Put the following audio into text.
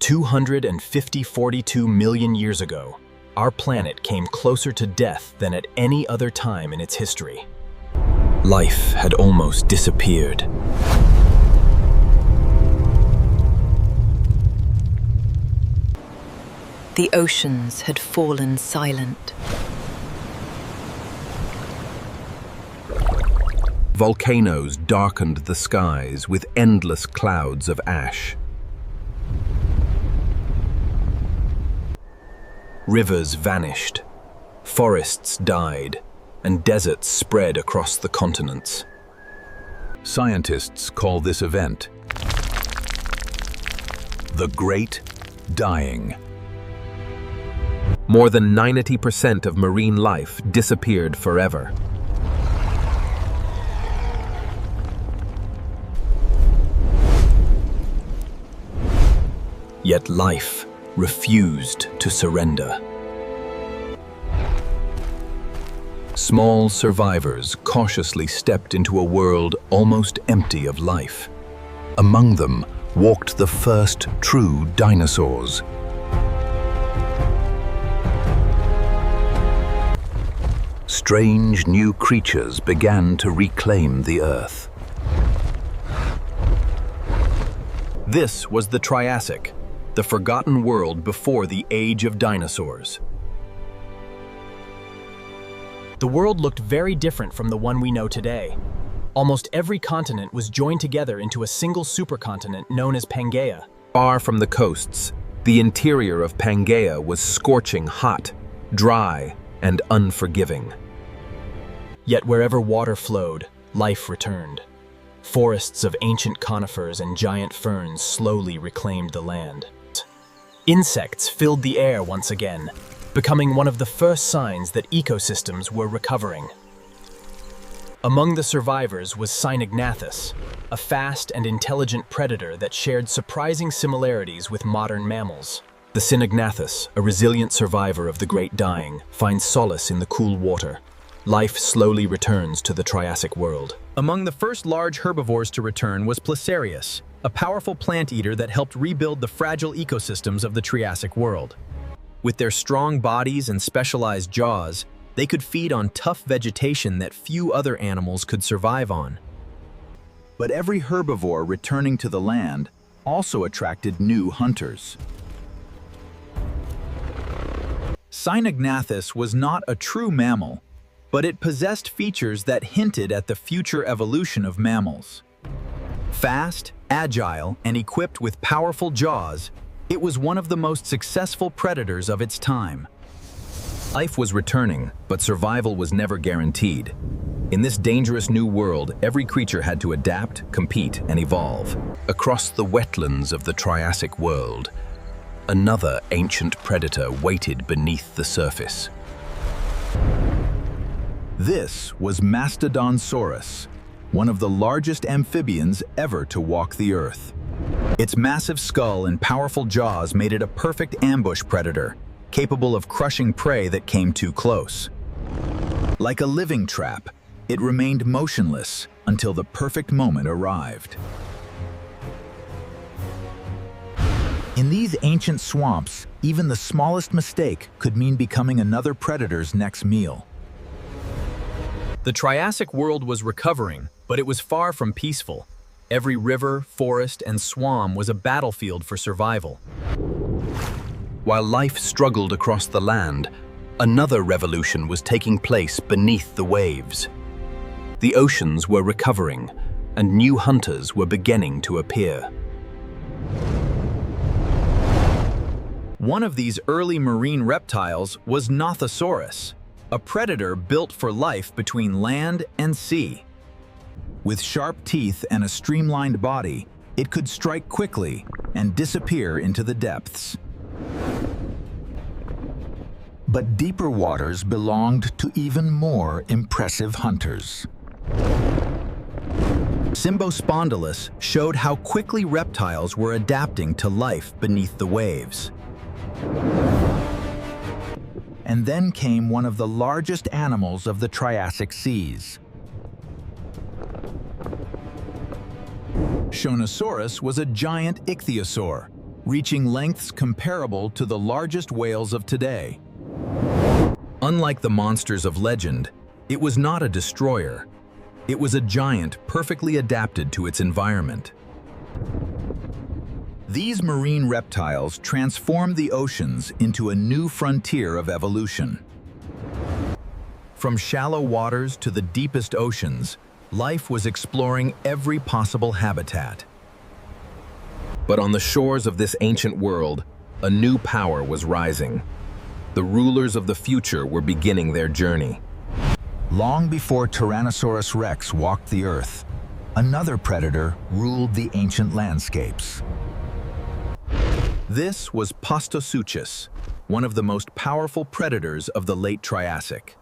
242 million years ago, our planet came closer to death than at any other time in its history. Life had almost disappeared. The oceans had fallen silent. Volcanoes darkened the skies with endless clouds of ash. Rivers vanished, forests died, and deserts spread across the continents. Scientists call this event the Great Dying. More than 90% of marine life disappeared forever. Yet life refused to surrender. Small survivors cautiously stepped into a world almost empty of life. Among them walked the first true dinosaurs. Strange new creatures began to reclaim the Earth. This was the Triassic, the forgotten world before the age of dinosaurs. The world looked very different from the one we know today. Almost every continent was joined together into a single supercontinent known as Pangaea. Far from the coasts, the interior of Pangaea was scorching hot, dry, and unforgiving. Yet wherever water flowed, life returned. Forests of ancient conifers and giant ferns slowly reclaimed the land. Insects filled the air once again, becoming one of the first signs that ecosystems were recovering. Among the survivors was Cynognathus, a fast and intelligent predator that shared surprising similarities with modern mammals. The Cynognathus, a resilient survivor of the Great Dying, finds solace in the cool water. Life slowly returns to the Triassic world. Among the first large herbivores to return was Placerius, a powerful plant eater that helped rebuild the fragile ecosystems of the Triassic world. With their strong bodies and specialized jaws, they could feed on tough vegetation that few other animals could survive on. But every herbivore returning to the land also attracted new hunters. Cynognathus was not a true mammal, but it possessed features that hinted at the future evolution of mammals. Fast, agile, and equipped with powerful jaws, it was one of the most successful predators of its time. Life was returning, but survival was never guaranteed. In this dangerous new world, every creature had to adapt, compete, and evolve. Across the wetlands of the Triassic world, another ancient predator waited beneath the surface. This was Mastodonsaurus, one of the largest amphibians ever to walk the Earth. Its massive skull and powerful jaws made it a perfect ambush predator, capable of crushing prey that came too close. Like a living trap, it remained motionless until the perfect moment arrived. In these ancient swamps, even the smallest mistake could mean becoming another predator's next meal. The Triassic world was recovering, but it was far from peaceful. Every river, forest, and swamp was a battlefield for survival. While life struggled across the land, another revolution was taking place beneath the waves. The oceans were recovering, and new hunters were beginning to appear. One of these early marine reptiles was Nothosaurus, a predator built for life between land and sea. With sharp teeth and a streamlined body, it could strike quickly and disappear into the depths. But deeper waters belonged to even more impressive hunters. Symbospondylus showed how quickly reptiles were adapting to life beneath the waves. And then came one of the largest animals of the Triassic seas. Shonisaurus was a giant ichthyosaur, reaching lengths comparable to the largest whales of today. Unlike the monsters of legend, it was not a destroyer. It was a giant perfectly adapted to its environment. These marine reptiles transformed the oceans into a new frontier of evolution. From shallow waters to the deepest oceans, life was exploring every possible habitat. But on the shores of this ancient world, a new power was rising. The rulers of the future were beginning their journey. Long before Tyrannosaurus rex walked the Earth, another predator ruled the ancient landscapes. This was Postosuchus, one of the most powerful predators of the late Triassic.